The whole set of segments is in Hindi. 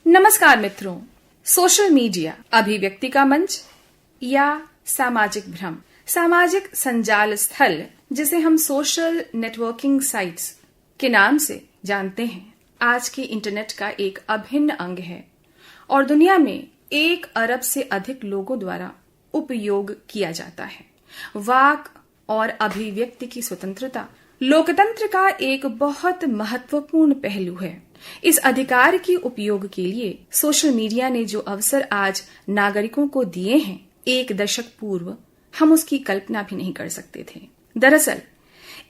नमस्कार मित्रों, सोशल मीडिया अभिव्यक्ति का मंच या सामाजिक भ्रम। सामाजिक संजाल स्थल जिसे हम सोशल नेटवर्किंग साइट्स के नाम से जानते हैं, आज के इंटरनेट का एक अभिन्न अंग है और दुनिया में 1 अरब से अधिक लोगों द्वारा उपयोग किया जाता है। वाक और अभिव्यक्ति की स्वतंत्रता लोकतंत्र का एक बहुत महत्वपूर्ण पहलू है। इस अधिकार के उपयोग के लिए सोशल मीडिया ने जो अवसर आज नागरिकों को दिए हैं, 1 दशक पूर्व हम उसकी कल्पना भी नहीं कर सकते थे। दरअसल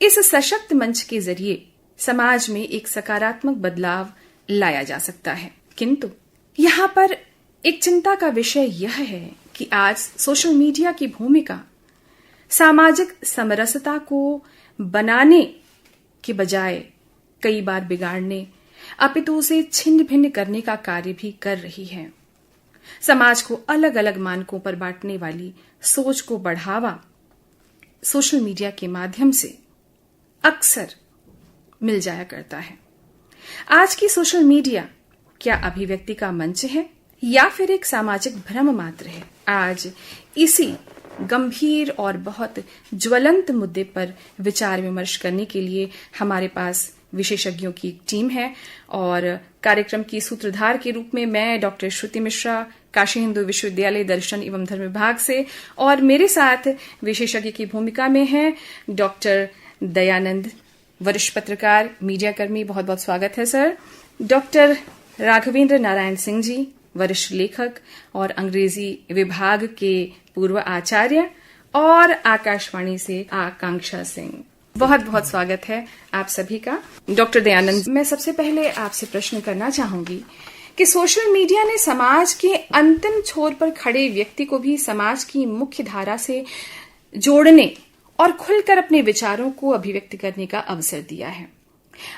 इस सशक्त मंच के जरिए समाज में एक सकारात्मक बदलाव लाया जा सकता है, किंतु यहाँ पर एक चिंता का विषय यह है कि आज सोशल मीडिया की भूमिका सामाजिक समरसता को बनाने के बजाय कई बार बिगाड़ने, अपितु उसे छिन्न भिन्न करने का कार्य भी कर रही है। समाज को अलग अलग मानकों पर बांटने वाली सोच को बढ़ावा सोशल मीडिया के माध्यम से अक्सर मिल जाया करता है। आज की सोशल मीडिया क्या अभिव्यक्ति का मंच है या फिर एक सामाजिक भ्रम मात्र है? आज इसी गंभीर और बहुत ज्वलंत मुद्दे पर विचार विमर्श करने के लिए हमारे पास विशेषज्ञों की एक टीम है और कार्यक्रम की सूत्रधार के रूप में मैं डॉक्टर श्रुति मिश्रा, काशी हिंदू विश्वविद्यालय दर्शन एवं धर्म विभाग से, और मेरे साथ विशेषज्ञ की भूमिका में हैं डॉक्टर दयानंद, वरिष्ठ पत्रकार, मीडिया कर्मी। बहुत बहुत स्वागत है सर। डॉक्टर राघवेंद्र नारायण सिंह जी, वरिष्ठ लेखक और अंग्रेजी विभाग के पूर्व आचार्य, और आकाशवाणी से आकांक्षा सिंह। बहुत बहुत स्वागत है आप सभी का। डॉक्टर दयानंद, मैं सबसे पहले आपसे प्रश्न करना चाहूंगी कि सोशल मीडिया ने समाज के अंतिम छोर पर खड़े व्यक्ति को भी समाज की मुख्य धारा से जोड़ने और खुलकर अपने विचारों को अभिव्यक्त करने का अवसर दिया है।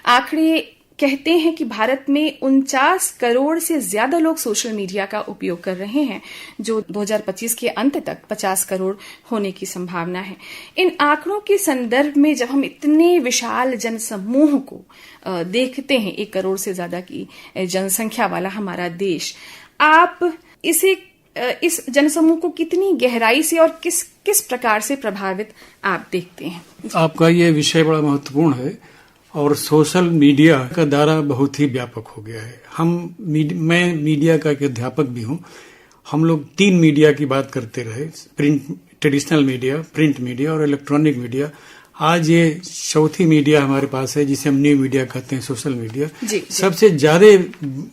आंकड़े कहते हैं कि भारत में 49 करोड़ से ज्यादा लोग सोशल मीडिया का उपयोग कर रहे हैं, जो 2025 के अंत तक 50 करोड़ होने की संभावना है। इन आंकड़ों के संदर्भ में जब हम इतने विशाल जनसमूह को देखते हैं, 1 करोड़ से ज्यादा की जनसंख्या वाला हमारा देश, आप इस जनसमूह को कितनी गहराई से और किस प्रकार से प्रभावित आप देखते हैं? आपका ये विषय बड़ा महत्वपूर्ण है और सोशल मीडिया का दायरा बहुत ही व्यापक हो गया है। मैं मीडिया का एक अध्यापक भी हूँ। हम लोग 3 मीडिया की बात करते रहे, ट्रेडिशनल मीडिया, प्रिंट मीडिया और इलेक्ट्रॉनिक मीडिया। आज ये चौथी मीडिया हमारे पास है जिसे हम न्यू मीडिया कहते हैं, सोशल मीडिया। सबसे ज्यादा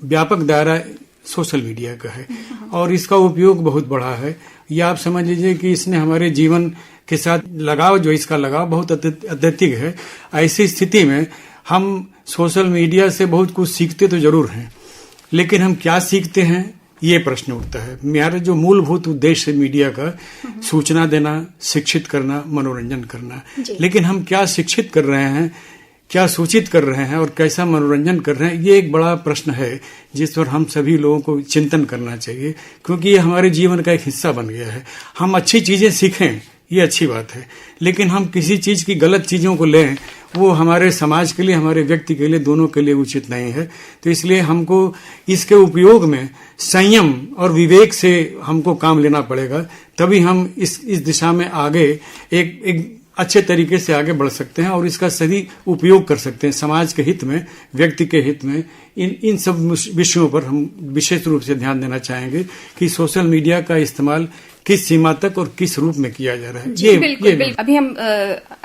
व्यापक दायरा सोशल मीडिया का है और इसका उपयोग बहुत बड़ा है। ये आप समझ लीजिए कि इसने हमारे जीवन के साथ लगाव, जो इसका लगाव बहुत अत्यधिक है। ऐसी स्थिति में हम सोशल मीडिया से बहुत कुछ सीखते तो जरूर हैं, लेकिन हम क्या सीखते हैं ये प्रश्न उठता है। मेरा जो मूलभूत उद्देश्य है मीडिया का, सूचना देना, शिक्षित करना, मनोरंजन करना, लेकिन हम क्या शिक्षित कर रहे हैं, क्या सूचित कर रहे हैं और कैसा मनोरंजन कर रहे हैं, ये एक बड़ा प्रश्न है जिस पर हम सभी लोगों को चिंतन करना चाहिए, क्योंकि ये हमारे जीवन का एक हिस्सा बन गया है। हम अच्छी चीजें सीखें, ये अच्छी बात है, लेकिन हम किसी चीज की गलत चीजों को लें, वो हमारे समाज के लिए, हमारे व्यक्ति के लिए, दोनों के लिए उचित नहीं है। तो इसलिए हमको इसके उपयोग में संयम और विवेक से हमको काम लेना पड़ेगा, तभी हम इस दिशा में आगे एक अच्छे तरीके से आगे बढ़ सकते हैं और इसका सही उपयोग कर सकते हैं समाज के हित में, व्यक्ति के हित में। इन सब विषयों पर हम विशेष रूप से ध्यान देना चाहेंगे कि सोशल मीडिया का इस्तेमाल किस सीमा तक और किस रूप में किया जा रहा है। जी, बिल्कुल। अभी हम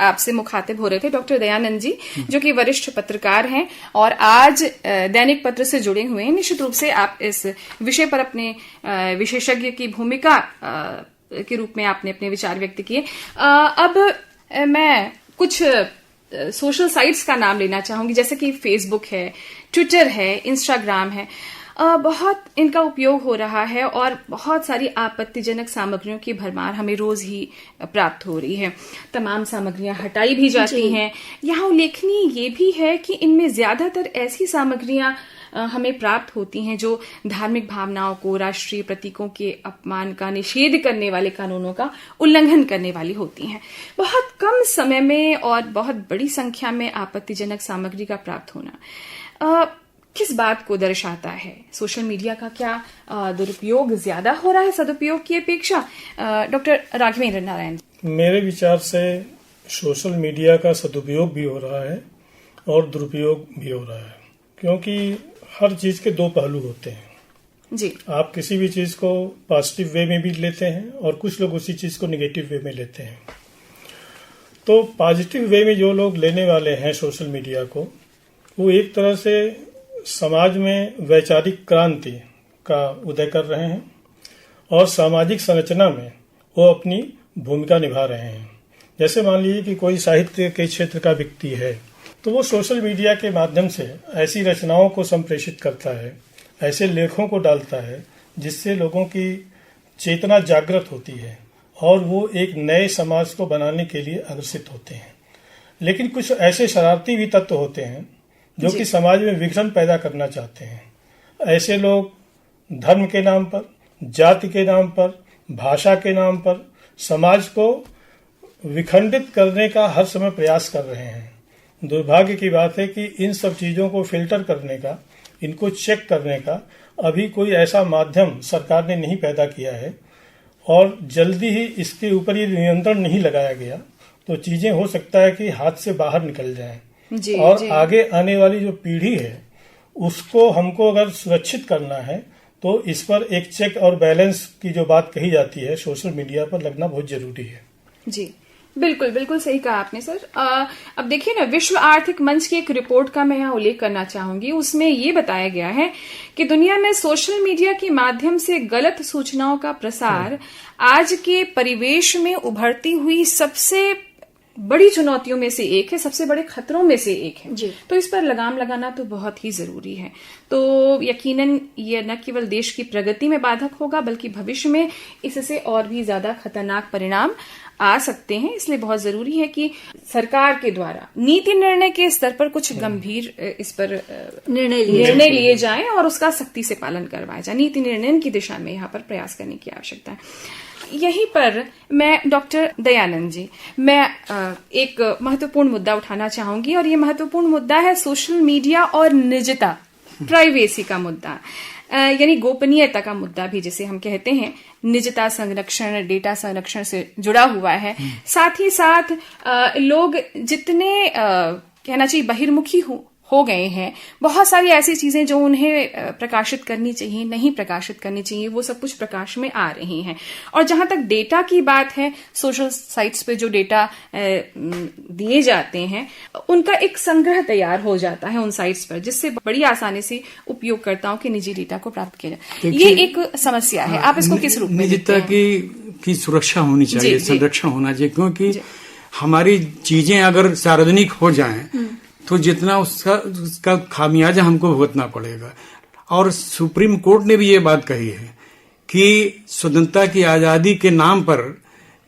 आपसे मुखातिब हो रहे थे डॉक्टर दयानंद जी, जो कि वरिष्ठ पत्रकार हैं और आज दैनिक पत्र से जुड़े हुए हैं। निश्चित रूप से आप इस विषय पर अपने विशेषज्ञ की भूमिका के रूप में आपने अपने विचार व्यक्त किए। अब मैं कुछ सोशल साइट्स का नाम लेना चाहूंगी, जैसे कि फेसबुक है, ट्विटर है, इंस्टाग्राम है। बहुत इनका उपयोग हो रहा है और बहुत सारी आपत्तिजनक सामग्रियों की भरमार हमें रोज ही प्राप्त हो रही है। तमाम सामग्रियां हटाई भी जाती हैं। यहाँ उल्लेखनीय ये भी है कि इनमें ज्यादातर ऐसी सामग्रियां हमें प्राप्त होती हैं जो धार्मिक भावनाओं को, राष्ट्रीय प्रतीकों के अपमान का निषेध करने वाले कानूनों का उल्लंघन करने वाली होती हैं। बहुत कम समय में और बहुत बड़ी संख्या में आपत्तिजनक सामग्री का प्राप्त होना किस बात को दर्शाता है? सोशल मीडिया का क्या दुरुपयोग ज्यादा हो रहा है सदुपयोग की अपेक्षा? डॉक्टर राघवेंद्र नारायण। मेरे विचार से सोशल मीडिया का सदुपयोग भी हो रहा है और दुरुपयोग भी हो रहा है, क्योंकि हर चीज के दो पहलू होते हैं जी। आप किसी भी चीज को पॉजिटिव वे में भी लेते हैं और कुछ लोग उसी चीज को नेगेटिव वे में लेते हैं। तो पॉजिटिव वे में जो लोग लेने वाले हैं सोशल मीडिया को, वो एक तरह से समाज में वैचारिक क्रांति का उदय कर रहे हैं और सामाजिक संरचना में वो अपनी भूमिका निभा रहे हैं। जैसे मान लीजिए कि कोई साहित्य के क्षेत्र का व्यक्ति है, तो वो सोशल मीडिया के माध्यम से ऐसी रचनाओं को संप्रेषित करता है, ऐसे लेखों को डालता है जिससे लोगों की चेतना जागृत होती है और वो एक नए समाज को बनाने के लिए अग्रसित होते हैं। लेकिन कुछ ऐसे शरारती भी तत्व होते हैं जो कि समाज में विघटन पैदा करना चाहते हैं। ऐसे लोग धर्म के नाम पर, जाति के नाम पर, भाषा के नाम पर समाज को विखंडित करने का हर समय प्रयास कर रहे हैं। दुर्भाग्य की बात है कि इन सब चीजों को फिल्टर करने का, इनको चेक करने का अभी कोई ऐसा माध्यम सरकार ने नहीं पैदा किया है और जल्दी ही इसके ऊपर ये नियंत्रण नहीं लगाया गया तो चीजें हो सकता है कि हाथ से बाहर निकल जाएं। जी, और जी। आगे आने वाली जो पीढ़ी है उसको हमको अगर सुरक्षित करना है तो इस पर एक चेक और बैलेंस की जो बात कही जाती है सोशल मीडिया पर लगना बहुत जरूरी है। जी, बिल्कुल बिल्कुल सही कहा आपने सर। अब देखिए ना, विश्व आर्थिक मंच की एक रिपोर्ट का मैं यहाँ उल्लेख करना चाहूंगी। उसमें ये बताया गया है कि दुनिया में सोशल मीडिया के माध्यम से गलत सूचनाओं का प्रसार आज के परिवेश में उभरती हुई सबसे बड़ी चुनौतियों में से एक है, सबसे बड़े खतरों में से एक है। तो इस पर लगाम लगाना तो बहुत ही जरूरी है। तो यकीनन ये न केवल देश की प्रगति में बाधक होगा बल्कि भविष्य में इससे और भी ज्यादा खतरनाक परिणाम आ सकते हैं। इसलिए बहुत जरूरी है कि सरकार के द्वारा नीति निर्णय के स्तर पर कुछ गंभीर इस पर निर्णय लिए जाएं और उसका सख्ती से पालन करवाया जाए। नीति निर्णय की दिशा में यहाँ पर प्रयास करने की आवश्यकता है। यहीं पर मैं डॉक्टर दयानंद जी, मैं एक महत्वपूर्ण मुद्दा उठाना चाहूंगी और ये महत्वपूर्ण मुद्दा है सोशल मीडिया और निजता, प्राइवेसी का मुद्दा, यानी गोपनीयता का मुद्दा भी जिसे हम कहते हैं। निजता संरक्षण, डेटा संरक्षण से जुड़ा हुआ है। साथ ही साथ लोग जितने कहना चाहिए बहिर्मुखी हो गए हैं, बहुत सारी ऐसी चीजें जो उन्हें प्रकाशित करनी चाहिए नहीं प्रकाशित करनी चाहिए, वो सब कुछ प्रकाश में आ रही हैं। और जहां तक डेटा की बात है, सोशल साइट्स पे जो डेटा दिए जाते हैं उनका एक संग्रह तैयार हो जाता है उन साइट्स पर, जिससे बड़ी आसानी से उपयोगकर्ताओं के निजी डेटा को प्राप्त किया जाए। ये एक समस्या है। आप इसको किस रूप में निजता की सुरक्षा होनी चाहिए, संरक्षण होना चाहिए, क्योंकि हमारी चीजें अगर सार्वजनिक हो जाएं तो जितना उसका खामियाजा हमको भुगतना पड़ेगा। और सुप्रीम कोर्ट ने भी ये बात कही है कि स्वतंत्रता की आजादी के नाम पर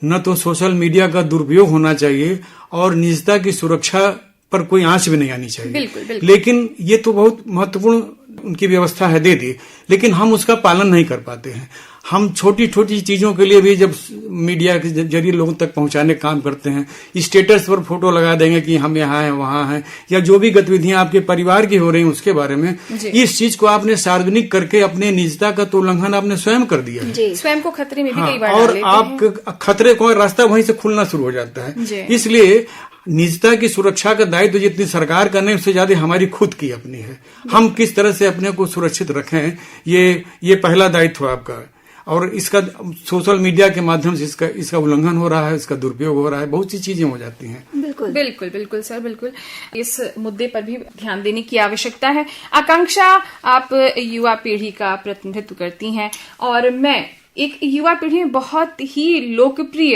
न तो सोशल मीडिया का दुरुपयोग होना चाहिए और निजता की सुरक्षा पर कोई आंच भी नहीं आनी चाहिए। बिल्कुल। लेकिन ये तो बहुत महत्वपूर्ण उनकी व्यवस्था है, दे दी, लेकिन हम उसका पालन नहीं कर पाते हैं। हम छोटी छोटी चीजों के लिए भी जब मीडिया के जरिए लोगों तक पहुंचाने का काम करते हैं, स्टेटस पर फोटो लगा देंगे कि हम यहाँ हैं वहां हैं, या जो भी गतिविधियां आपके परिवार की हो रही हैं उसके बारे में, इस चीज को आपने सार्वजनिक करके अपने निजता का तो उल्लंघन आपने स्वयं कर दिया है। स्वयं को खतरे में भी कई बार और आप खतरे को रास्ता वहीं से खुलना शुरू हो जाता है। इसलिए निजता की सुरक्षा का दायित्व जितनी सरकार का नहीं, उससे ज्यादा हमारी खुद की अपनी है। हम किस तरह से अपने को सुरक्षित रखें, ये पहला दायित्व आपका। और इसका सोशल मीडिया के माध्यम से इसका उल्लंघन हो रहा है, इसका दुरुपयोग हो रहा है, बहुत सी चीजें हो जाती हैं। बिल्कुल सर, बिल्कुल इस मुद्दे पर भी ध्यान देने की आवश्यकता है। आकांक्षा, आप युवा पीढ़ी का प्रतिनिधित्व करती हैं और मैं एक युवा पीढ़ी में बहुत ही लोकप्रिय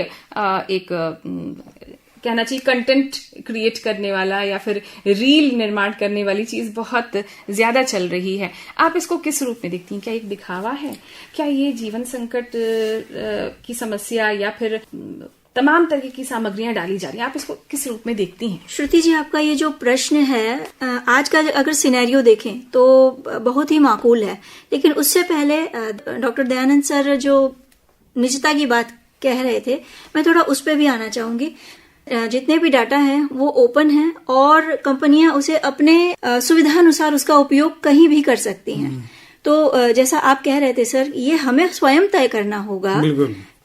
एक कहना चाहिए कंटेंट क्रिएट करने वाला या फिर रील निर्माण करने वाली चीज बहुत ज्यादा चल रही है। आप इसको किस रूप में देखती हैं? क्या एक दिखावा है? क्या ये जीवन संकट की समस्या या फिर तमाम तरह की सामग्रियां डाली जा रही हैं? आप इसको किस रूप में देखती हैं? श्रुति जी, आपका ये जो प्रश्न है, आज का अगर सिनेरियो देखें तो बहुत ही माकूल है। लेकिन उससे पहले डॉक्टर दयानंद सर जो निजता की बात कह रहे थे, मैं थोड़ा उस पर भी आना चाहूंगी। जितने भी डाटा हैं वो ओपन हैं और कंपनियां उसे अपने सुविधानुसार उसका उपयोग कहीं भी कर सकती हैं। तो जैसा आप कह रहे थे सर, ये हमें स्वयं तय करना होगा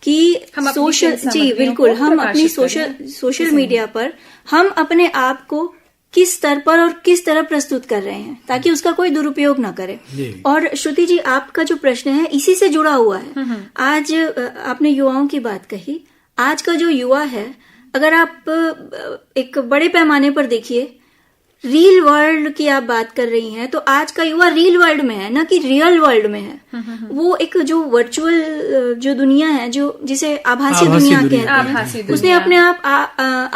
कि हम सोशल, जी बिल्कुल, हम अपनी सोशल मीडिया पर हम अपने आप को किस स्तर पर और किस तरह प्रस्तुत कर रहे हैं ताकि उसका कोई दुरुपयोग ना करे। और श्रुति जी, आपका जो प्रश्न है इसी से जुड़ा हुआ है। आज आपने युवाओं की बात कही। आज का जो युवा है, अगर आप एक बड़े पैमाने पर देखिए, रियल वर्ल्ड की आप बात कर रही हैं, तो आज का युवा रियल वर्ल्ड में है, ना कि रियल वर्ल्ड में है। वो एक जो वर्चुअल जो दुनिया है, जो जिसे आभासी दुनिया कहते हैं, उसने अपने आप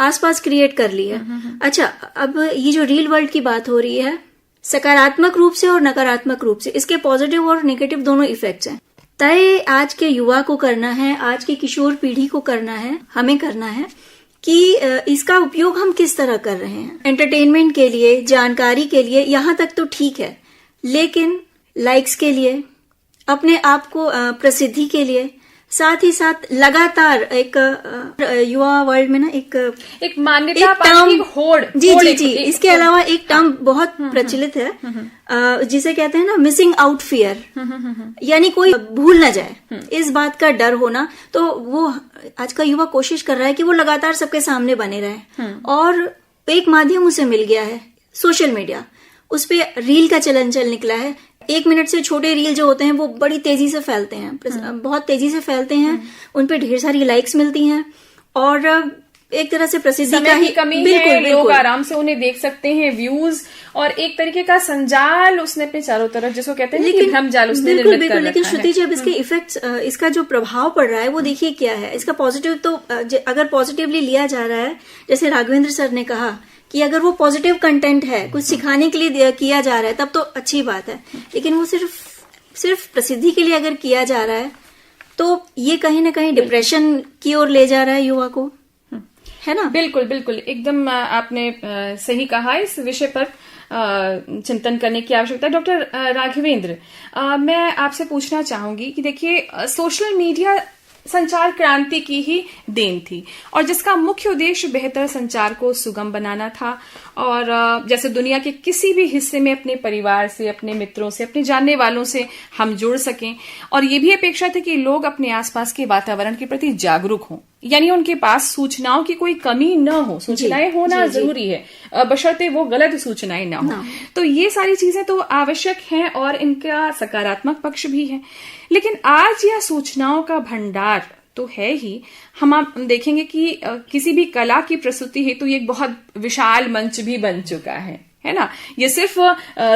आसपास क्रिएट कर ली है। अच्छा, अब ये जो रियल वर्ल्ड की बात हो रही है, सकारात्मक रूप से और नकारात्मक रूप से इसके पॉजिटिव और नेगेटिव दोनों इफेक्ट्स हैं। तय आज के युवा को करना है, आज की किशोर पीढ़ी को करना है, हमें करना है कि इसका उपयोग हम किस तरह कर रहे हैं। एंटरटेनमेंट के लिए, जानकारी के लिए, यहाँ तक तो ठीक है, लेकिन लाइक्स के लिए, अपने आप को प्रसिद्धि के लिए, साथ ही साथ लगातार एक युवा वर्ल्ड में ना एक मान्यता पाने की होड़। जी, इसके अलावा एक टर्म बहुत प्रचलित है जिसे कहते हैं ना मिसिंग आउट फियर, यानी कोई भूल ना जाए, इस बात का डर होना। तो वो आज का युवा कोशिश कर रहा है कि वो लगातार सबके सामने बने रहे, और एक माध्यम उसे मिल गया है सोशल मीडिया। उस पे रील का चलन चल निकला है। 1 मिनट से छोटे रील जो होते हैं वो बड़ी तेजी से फैलते हैं, बहुत तेजी से फैलते हैं, उनपे ढेर सारी लाइक्स मिलती हैं और एक तरह से प्रसिद्धि का ही कमी है। लोग आराम से उन्हें देख सकते हैं, व्यूज, और एक तरीके का संजाल उसने अपने चारों तरफ, जिसको कहते हैं कि भ्रम जाल, उसने निर्मित कर रखा है। लेकिन श्रुति जी, अब इसके इफेक्ट्स, इसका जो प्रभाव पड़ रहा है वो देखिए क्या है। इसका पॉजिटिव तो अगर पॉजिटिवली लिया जा रहा है, जैसे राघवेंद्र सर ने कहा कि अगर वो पॉजिटिव कंटेंट है, कुछ सिखाने के लिए किया जा रहा है, तब तो अच्छी बात है। लेकिन वो सिर्फ प्रसिद्धि के लिए अगर किया जा रहा है, तो ये कहीं ना कहीं डिप्रेशन की ओर ले जा रहा है युवा को, है ना? बिल्कुल बिल्कुल, एकदम आपने सही कहा। इस विषय पर चिंतन करने की आवश्यकता है। डॉक्टर राघवेंद्र, मैं आपसे पूछना चाहूंगी कि देखिए, सोशल मीडिया संचार क्रांति की ही देन थी, और जिसका मुख्य उद्देश्य बेहतर संचार को सुगम बनाना था, और जैसे दुनिया के किसी भी हिस्से में अपने परिवार से, अपने मित्रों से, अपने जानने वालों से हम जुड़ सकें, और ये भी अपेक्षा थी कि लोग अपने आसपास के वातावरण के प्रति जागरूक हों, यानी उनके पास सूचनाओं की कोई कमी न हो। सूचनाएं होना जरूरी है, बशर्ते वो गलत सूचनाएं न हो। तो ये सारी चीजें तो आवश्यक हैं और इनका सकारात्मक पक्ष भी है। लेकिन आज यह सूचनाओं का भंडार तो है ही, हम देखेंगे कि किसी भी कला की प्रस्तुति हेतु ये एक बहुत विशाल मंच भी बन चुका है ना? ये सिर्फ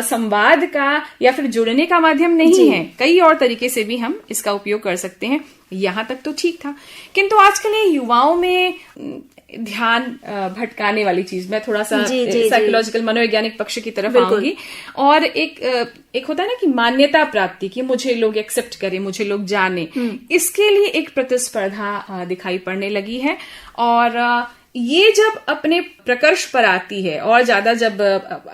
संवाद का या फिर जुड़ने का माध्यम नहीं है, कई और तरीके से भी हम इसका उपयोग कर सकते हैं। यहां तक तो ठीक था, किंतु आजकल ये युवाओं में ध्यान भटकाने वाली चीज, मैं थोड़ा सा साइकोलॉजिकल मनोवैज्ञानिक पक्ष की तरफ आऊंगी। और एक होता है ना कि मान्यता प्राप्ति, कि मुझे लोग एक्सेप्ट करें, मुझे लोग जाने, इसके लिए एक प्रतिस्पर्धा दिखाई पड़ने लगी है। और ये जब अपने प्रकर्ष पर आती है और ज्यादा जब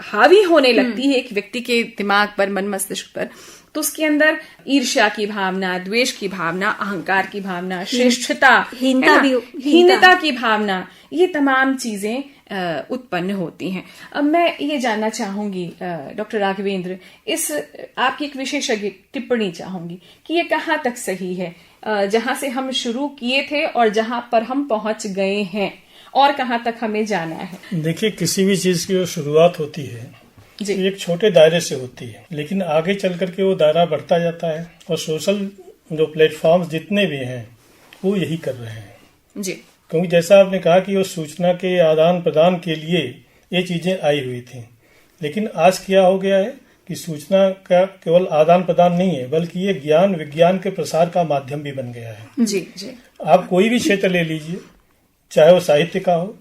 हावी होने लगती है एक व्यक्ति के दिमाग पर, मन मस्तिष्क पर, तो उसके अंदर ईर्ष्या की भावना, द्वेष की भावना, अहंकार की भावना, श्रेष्ठता, हीनता की भावना, ये तमाम चीजें उत्पन्न होती हैं। अब मैं ये जानना चाहूंगी डॉक्टर राघवेंद्र, इस आपकी एक विशेषज्ञ टिप्पणी चाहूंगी कि ये कहाँ तक सही है, जहां से हम शुरू किए थे और जहां पर हम पहुंच गए हैं, और कहाँ तक हमें जाना है? देखिए, किसी भी चीज की जो शुरुआत होती है तो एक छोटे दायरे से होती है, लेकिन आगे चल करके वो दायरा बढ़ता जाता है, और सोशल जो प्लेटफॉर्म्स जितने भी हैं वो यही कर रहे हैं जी। क्योंकि जैसा आपने कहा कि वो सूचना के आदान प्रदान के लिए ये चीजें आई हुई थी, लेकिन आज क्या हो गया है कि सूचना का केवल आदान प्रदान नहीं है, बल्कि ये ज्ञान विज्ञान के प्रसार का माध्यम भी बन गया है जी जी। आप कोई भी क्षेत्र ले लीजिए, चाहे वो साहित्य का हो,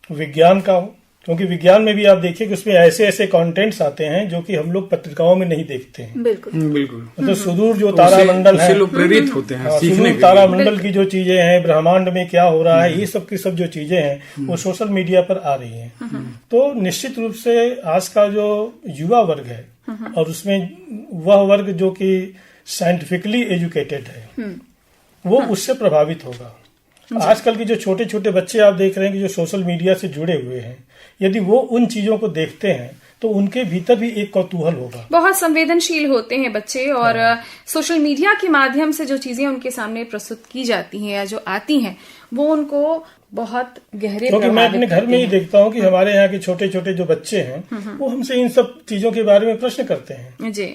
विज्ञान का हो, क्योंकि विज्ञान में भी आप देखिए कि उसमें ऐसे ऐसे कंटेंट्स आते हैं जो कि हम लोग पत्रिकाओं में नहीं देखते हैं। बिल्कुल बिल्कुल। मतलब सुदूर जो तारामंडल है, लोग प्रेरित होते हैं सीखने के। तारामंडल की जो चीजें हैं, ब्रह्मांड में क्या हो रहा है, ये सब की सब जो चीजें हैं वो सोशल मीडिया पर आ रही हैं। तो निश्चित रूप से आज का जो युवा वर्ग है, और उसमें वह वर्ग जो कि साइंटिफिकली एजुकेटेड है, वो उससे प्रभावित होगा। आजकल के जो छोटे छोटे बच्चे आप देख रहे हैं कि जो सोशल मीडिया से जुड़े हुए हैं, यदि वो उन चीजों को देखते हैं तो उनके भीतर भी एक कौतूहल होगा। बहुत संवेदनशील होते हैं बच्चे, और सोशल मीडिया के माध्यम से जो चीजें उनके सामने प्रस्तुत की जाती हैं या जो आती हैं वो उनको बहुत गहरे क्योंकि मैं अपने घर में ही देखता हूँ कि हमारे यहाँ के छोटे छोटे जो बच्चे हैं वो हमसे इन सब चीजों के बारे में प्रश्न करते हैं जी,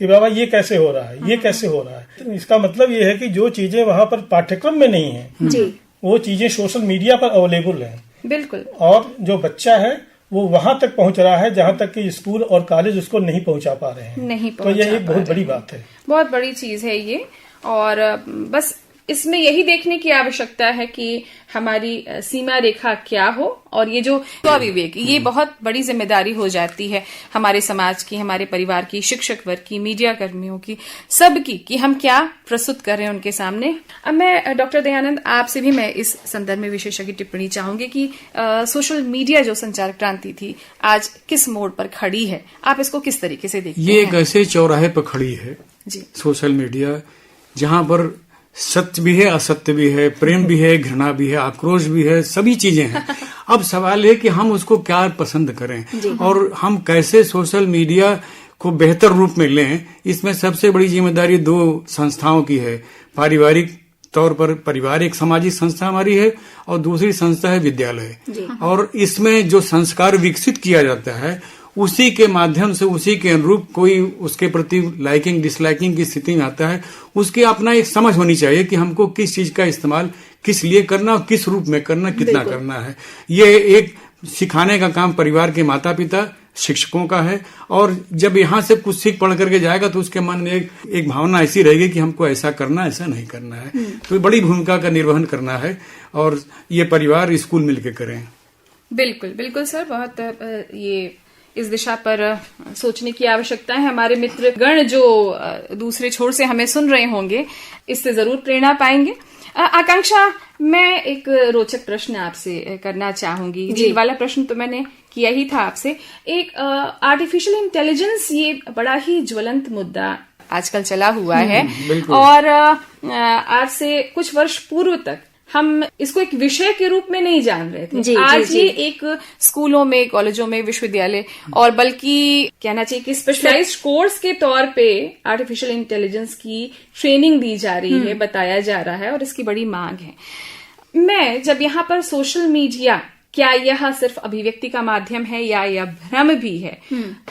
कि बाबा ये कैसे हो रहा है, ये कैसे हो रहा है। तो इसका मतलब ये है कि जो चीजें वहाँ पर पाठ्यक्रम में नहीं है जी, वो चीजें सोशल मीडिया पर अवेलेबल है। बिल्कुल। और जो बच्चा है वो वहां तक पहुंच रहा है जहां तक कि स्कूल और कॉलेज उसको नहीं पहुंचा पा रहे हैं। नहीं तो यह एक बहुत बड़ी बात है, बहुत बड़ी चीज है ये। और बस इसमें यही देखने की आवश्यकता है कि हमारी सीमा रेखा क्या हो, और ये जो विवेक, ये बहुत बड़ी जिम्मेदारी हो जाती है हमारे समाज की, हमारे परिवार की, शिक्षक वर्ग की, मीडिया कर्मियों की, सबकी, कि हम क्या प्रस्तुत कर रहे हैं उनके सामने। अब मैं डॉक्टर दयानंद आपसे भी मैं इस संदर्भ में विशेषज्ञ टिप्पणी चाहूंगी कि सोशल मीडिया जो संचार क्रांति थी आज किस मोड़ पर खड़ी है, आप इसको किस तरीके से देखते हैं? ये एक ऐसे चौराहे पर खड़ी है जी, सोशल मीडिया, जहां पर सत्य भी है, असत्य भी है, प्रेम भी है, घृणा भी है, आक्रोश भी है, सभी चीजें हैं। अब सवाल है कि हम उसको क्या पसंद करें और हम कैसे सोशल मीडिया को बेहतर रूप में लें। इसमें सबसे बड़ी जिम्मेदारी दो संस्थाओं की है। पारिवारिक तौर पर परिवार एक सामाजिक संस्था हमारी है और दूसरी संस्था है विद्यालय। और इसमें जो संस्कार विकसित किया जाता है उसी के माध्यम से, उसी के अनुरूप कोई उसके प्रति लाइकिंग डिसलाइकिंग की स्थिति में आता है, उसकी अपना एक समझ होनी चाहिए कि हमको किस चीज का इस्तेमाल किस लिए करना और किस रूप में करना, कितना करना है। ये एक सिखाने का काम परिवार के माता पिता शिक्षकों का है। और जब यहाँ से कुछ सीख पढ़ करके जाएगा तो उसके मन में एक भावना ऐसी रहेगी कि हमको ऐसा करना, ऐसा नहीं करना है। तो बड़ी भूमिका का निर्वहन करना है और ये परिवार स्कूल मिलकर करें। बिल्कुल बिल्कुल सर, बहुत ये इस दिशा पर सोचने की आवश्यकता है। हमारे मित्र गण जो दूसरे छोर से हमें सुन रहे होंगे इससे जरूर प्रेरणा पाएंगे। आकांक्षा, मैं एक रोचक प्रश्न आपसे करना चाहूंगी। जी वाला प्रश्न तो मैंने किया ही था आपसे। एक आर्टिफिशियल इंटेलिजेंस, ये बड़ा ही ज्वलंत मुद्दा आजकल चला हुआ है और आज से कुछ वर्ष पूर्व तक हम इसको एक विषय के रूप में नहीं जान रहे थे। आज ये एक स्कूलों में, कॉलेजों में, विश्वविद्यालय और बल्कि कहना चाहिए कि स्पेशलाइज्ड कोर्स के तौर पे आर्टिफिशियल इंटेलिजेंस की ट्रेनिंग दी जा रही है, बताया जा रहा है और इसकी बड़ी मांग है। मैं जब यहाँ पर सोशल मीडिया, क्या यह सिर्फ अभिव्यक्ति का माध्यम है या यह भ्रम भी है,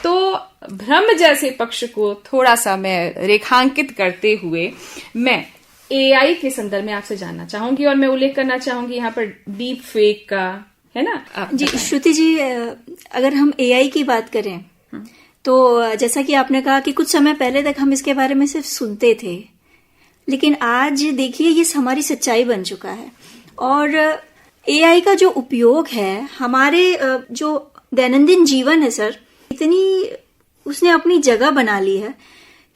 तो भ्रम जैसे पक्ष को थोड़ा सा मैं रेखांकित करते हुए मैं AI के संदर्भ में आपसे जानना चाहूंगी और मैं उल्लेख करना चाहूंगी यहाँ पर डीप फेक का, है ना जी। श्रुति जी, अगर हम AI की बात करें तो जैसा कि आपने कहा कि कुछ समय पहले तक हम इसके बारे में सिर्फ सुनते थे, लेकिन आज देखिए ये हमारी सच्चाई बन चुका है। और AI का जो उपयोग है हमारे जो दैनंदिन जीवन है सर, इतनी उसने अपनी जगह बना ली है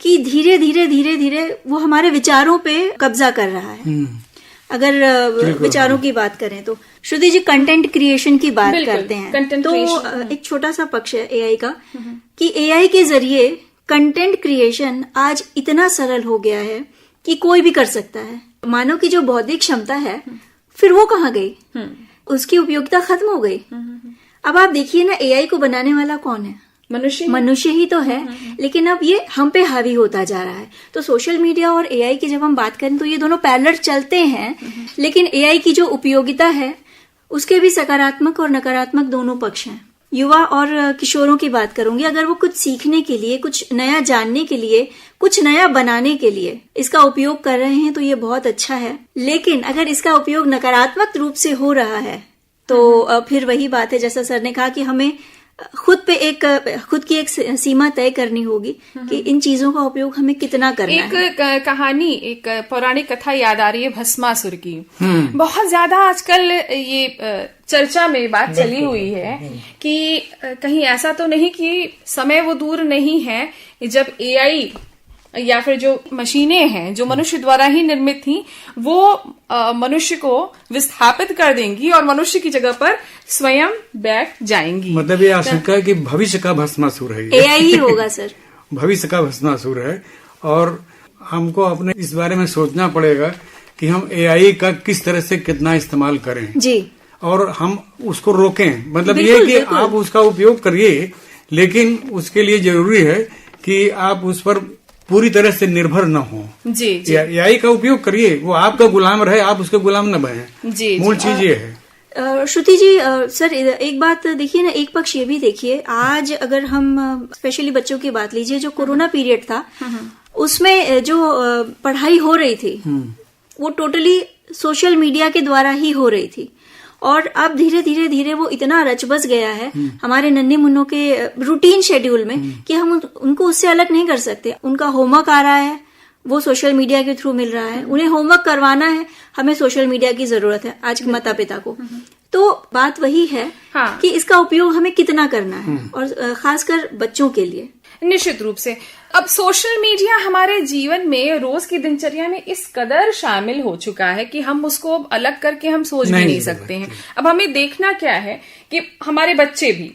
कि धीरे धीरे वो हमारे विचारों पे कब्जा कर रहा है। अगर विचारों की बात करें तो श्रुति जी कंटेंट क्रिएशन की बात करते हैं तो एक छोटा सा पक्ष है AI का कि AI के जरिए कंटेंट क्रिएशन आज इतना सरल हो गया है कि कोई भी कर सकता है। मानव की जो बौद्धिक क्षमता है फिर वो कहाँ गई, उसकी उपयोगिता खत्म हो गई। अब आप देखिए ना, AI को बनाने वाला कौन है? मनुष्य ही तो है, लेकिन अब ये हम पे हावी होता जा रहा है। तो सोशल मीडिया और AI की जब हम बात करें तो ये दोनों पैरेलल चलते हैं, लेकिन AI की जो उपयोगिता है उसके भी सकारात्मक और नकारात्मक दोनों पक्ष हैं। युवा और किशोरों की बात करूंगी, अगर वो कुछ सीखने के लिए, कुछ नया जानने के लिए, कुछ नया बनाने के लिए इसका उपयोग कर रहे हैं तो ये बहुत अच्छा है। लेकिन अगर इसका उपयोग नकारात्मक रूप से हो रहा है तो फिर वही बात है जैसा सर ने कहा कि हमें खुद की एक सीमा तय करनी होगी कि इन चीजों का उपयोग हमें कितना करना है। एक कहानी, एक पौराणिक कथा याद आ रही है भस्मासुर की। बहुत ज्यादा आजकल ये चर्चा में बात चली हुई है कि कहीं ऐसा तो नहीं कि समय वो दूर नहीं है जब AI या फिर जो मशीनें हैं जो मनुष्य द्वारा ही निर्मित थी वो मनुष्य को विस्थापित कर देंगी और मनुष्य की जगह पर स्वयं बैठ जाएंगी। मतलब ये आशंका है कि भविष्य का भस्मासुर है, AI ही होगा सर। भविष्य का भस्मासुर है और हमको अपने इस बारे में सोचना पड़ेगा कि हम एआई का किस तरह से कितना इस्तेमाल करें जी, और हम उसको रोकें। मतलब ये कि आप उसका उपयोग करिए, लेकिन उसके लिए जरूरी है कि आप उस पर पूरी तरह से निर्भर न हो। जी, जी। एआई का उपयोग करिए, वो आपका गुलाम रहे, आप उसके गुलाम न बने। जी, मूल चीज ये है। श्रुति जी, सर एक बात देखिए ना, एक पक्ष ये भी देखिए, आज अगर हम स्पेशली बच्चों की बात लीजिए, जो कोरोना पीरियड था उसमें जो पढ़ाई हो रही थी वो टोटली सोशल मीडिया के द्वारा ही हो रही थी, और अब धीरे धीरे धीरे वो इतना रच बस गया है हमारे नन्हे मुन्नों के रूटीन शेड्यूल में कि हम उनको उससे अलग नहीं कर सकते। उनका होमवर्क आ रहा है, वो सोशल मीडिया के थ्रू मिल रहा है, उन्हें होमवर्क करवाना है, हमें सोशल मीडिया की जरूरत है आज के माता पिता को। तो बात वही है कि इसका उपयोग हमें कितना करना है, और खासकर बच्चों के लिए। निश्चित रूप से अब सोशल मीडिया हमारे जीवन में रोज की दिनचर्या में इस कदर शामिल हो चुका है कि हम उसको अलग करके हम सोच भी नहीं सकते हैं। अब हमें देखना क्या है कि हमारे बच्चे भी,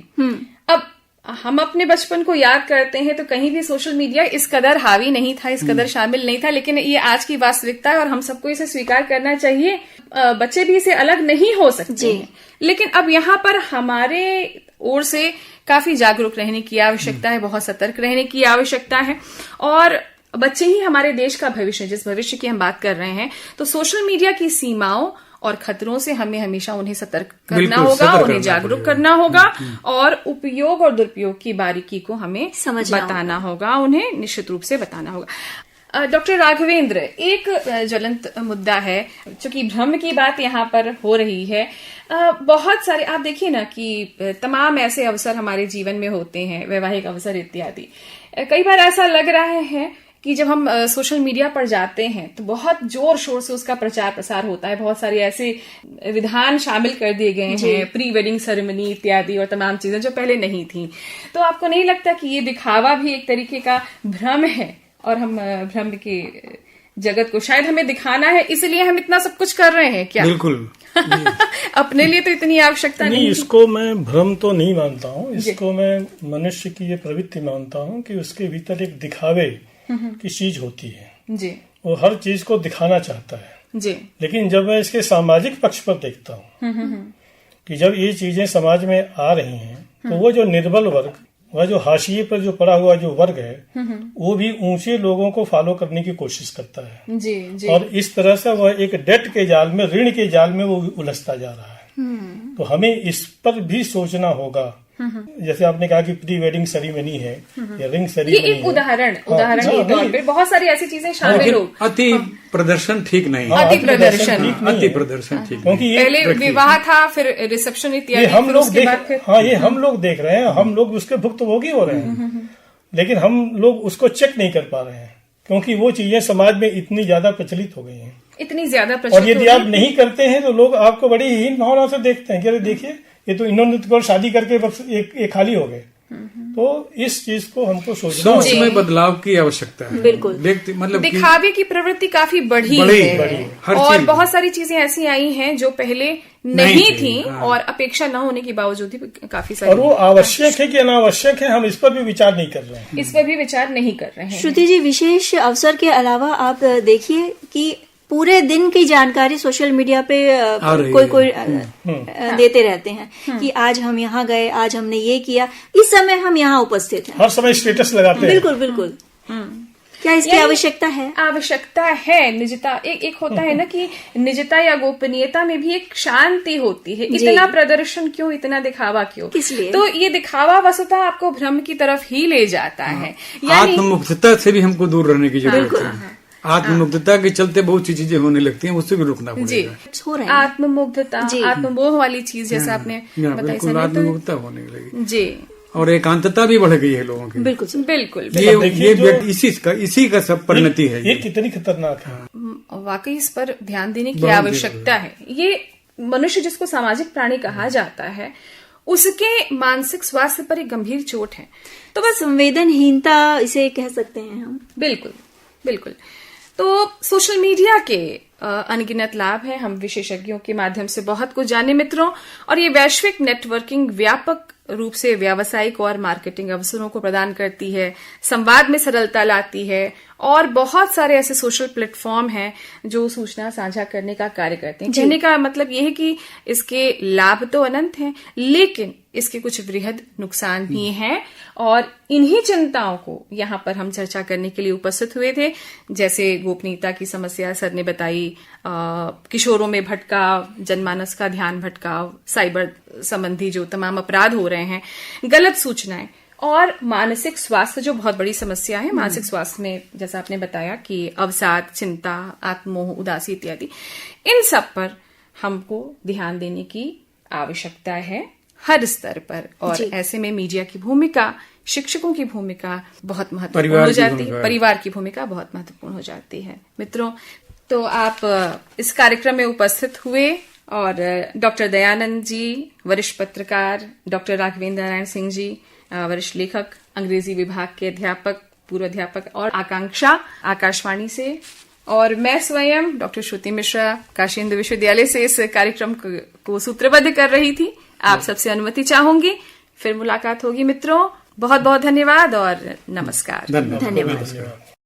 अब हम अपने बचपन को याद करते हैं तो कहीं भी सोशल मीडिया इस कदर हावी नहीं था, इस कदर शामिल नहीं था, लेकिन ये आज की वास्तविकता है और हम सबको इसे स्वीकार करना चाहिए। बच्चे भी इसे अलग नहीं हो सकते हैं, लेकिन अब यहाँ पर हमारे ओर से काफी जागरूक रहने की आवश्यकता है, बहुत सतर्क रहने की आवश्यकता है। और बच्चे ही हमारे देश का भविष्य, जिस भविष्य की हम बात कर रहे हैं, तो सोशल मीडिया की सीमाओं और खतरों से हमें हमेशा उन्हें सतर्क करना होगा, उन्हें जागरूक करना होगा, और उपयोग और दुरुपयोग की बारीकी को हमें बताना होगा, उन्हें निश्चित रूप से बताना होगा। डॉक्टर राघवेंद्र, एक ज्वलंत मुद्दा है, चूंकि भ्रम की बात यहाँ पर हो रही है। बहुत सारे आप देखिए ना कि तमाम ऐसे अवसर हमारे जीवन में होते हैं, वैवाहिक अवसर इत्यादि। कई बार ऐसा लग रहा है कि जब हम सोशल मीडिया पर जाते हैं तो बहुत जोर शोर से उसका प्रचार प्रसार होता है, बहुत सारे ऐसे विधान शामिल कर दिए गए हैं, प्री वेडिंग सेरेमनी इत्यादि और तमाम चीजें जो पहले नहीं थी। तो आपको नहीं लगता कि ये दिखावा भी एक तरीके का भ्रम है, और हम भ्रम के जगत को शायद हमें दिखाना है, इसलिए हम इतना सब कुछ कर रहे हैं क्या? बिल्कुल। अपने लिए तो इतनी आवश्यकता नहीं। इसको मैं भ्रम तो नहीं मानता हूँ, इसको मैं मनुष्य की ये प्रवृत्ति मानता हूँ कि उसके भीतर एक दिखावे की चीज होती है जी, वो हर चीज को दिखाना चाहता है जी। लेकिन जब मैं इसके सामाजिक पक्ष पर देखता हूँ कि जब ये चीजें समाज में आ रही हैं तो वो जो निर्बल वर्ग, वह जो हाशिए पर जो पड़ा हुआ जो वर्ग है, वो भी ऊंचे लोगों को फॉलो करने की कोशिश करता है जी, जी। और इस तरह से वह एक डेट के जाल में, ऋण के जाल में वो उलझता जा रहा है। तो हमें इस पर भी सोचना होगा। जैसे आपने कहा कि प्री वेडिंग सेरेमनी है या रिंग सेरेमनी, ये एक उदाहरण के तौर पे बहुत सारी ऐसी चीजें शामिल हो। अति प्रदर्शन ठीक नहीं, अति प्रदर्शन ठीक, क्योंकि पहले विवाह था, फिर रिसेप्शन इत्यादि, हम लोग ये हम लोग देख रहे हैं, हम लोग उसके भुक्तभोगी हो रहे हैं, लेकिन हम लोग उसको चेक नहीं कर पा रहे हैं क्योंकि वो चीजें समाज में इतनी ज्यादा प्रचलित हो गई हैं, इतनी ज्यादा प्रचलित। और यदि आप नहीं करते हैं तो लोग आपको बड़ी हीन भावना से देखते हैं कि अरे देखिए ये तो इन्होंने तो शादी करके बस एक खाली हो गए। तो इस चीज को हमको सोच में बदलाव की आवश्यकता है। बिल्कुल, मतलब दिखावे की प्रवृत्ति काफी बढ़ी है और बहुत सारी चीजें ऐसी आई हैं जो पहले नहीं थी और अपेक्षा न होने के बावजूद भी काफी सारी, और वो आवश्यक है कि अनावश्यक है, हम इस पर भी विचार नहीं कर रहे हैं। इस पर भी विचार नहीं कर रहे हैं। श्रुति जी, विशेष अवसर के अलावा आप देखिए कि पूरे दिन की जानकारी सोशल मीडिया पे कोई देते रहते हैं कि आज हम यहाँ गए, आज हमने ये किया, इस समय हम यहाँ उपस्थित हैं, हर समय स्टेटस लगाते हैं। बिल्कुल बिल्कुल। क्या इसकी आवश्यकता है? आवश्यकता है। निजता एक होता है ना कि निजता या गोपनीयता में भी एक शांति होती है। इतना प्रदर्शन क्यों, इतना दिखावा क्यों? किसलिए? तो ये दिखावा वस्तुतः आपको भ्रम की तरफ ही ले जाता है। आत्ममुक्तता से भी हमको दूर रहने की जरूरत है। आत्ममुग्धता के चलते बहुत सी चीजें होने लगती हैं, उससे भी रुकना पड़ेगा। आत्ममुग्धता, आत्ममोह वाली चीज जैसे आपने बताई, आत्ममुग्धता होने लगी जी, और एकांतता भी बढ़ गई है लोगों की। बिल्कुल बिल्कुल। ये इसी का सब परिणति है। ये कितनी खतरनाक है, वाकई इस पर ध्यान देने की आवश्यकता है। ये मनुष्य जिसको सामाजिक प्राणी कहा जाता है, उसके मानसिक स्वास्थ्य पर एक गंभीर चोट है। तो बस संवेदनहीनता इसे कह सकते हैं हम। बिल्कुल बिल्कुल। तो सोशल मीडिया के अनगिनत लाभ है। हम विशेषज्ञों के माध्यम से बहुत कुछ जाने मित्रों, और ये वैश्विक नेटवर्किंग व्यापक रूप से व्यावसायिक और मार्केटिंग अवसरों को प्रदान करती है, संवाद में सरलता लाती है, और बहुत सारे ऐसे सोशल प्लेटफॉर्म हैं जो सूचना साझा करने का कार्य करते हैं। कहने का मतलब यह है कि इसके लाभ तो अनंत हैं, लेकिन इसके कुछ वृहद नुकसान भी हैं, और इन्हीं चिंताओं को यहाँ पर हम चर्चा करने के लिए उपस्थित हुए थे। जैसे गोपनीयता की समस्या सर ने बताई, किशोरों में भटकाव, जनमानस का ध्यान भटकाव, साइबर संबंधी जो तमाम अपराध हो रहे हैं, गलत सूचनाएं, और मानसिक स्वास्थ्य जो बहुत बड़ी समस्या है। मानसिक स्वास्थ्य में जैसा आपने बताया कि अवसाद, चिंता, आत्मोह, उदासी इत्यादि, इन सब पर हमको ध्यान देने की आवश्यकता है हर स्तर पर। और ऐसे में मीडिया की भूमिका, शिक्षकों की भूमिका बहुत महत्वपूर्ण हो जाती है, परिवार की भूमिका बहुत महत्वपूर्ण हो जाती है। मित्रों, तो आप इस कार्यक्रम में उपस्थित हुए, और डॉक्टर दयानंद जी, वरिष्ठ पत्रकार, डॉक्टर राघवेंद्र नारायण सिंह जी, वरिष्ठ लेखक, अंग्रेजी विभाग के अध्यापक, पूर्व अध्यापक, और आकांक्षा आकाशवाणी से, और मैं स्वयं डॉक्टर श्रुति मिश्रा काशी हिंदू विश्वविद्यालय से इस कार्यक्रम को सूत्रबद्ध कर रही थी। आप सबसे अनुमति चाहूंगी, फिर मुलाकात होगी मित्रों। बहुत बहुत धन्यवाद और नमस्कार। धन्यवाद।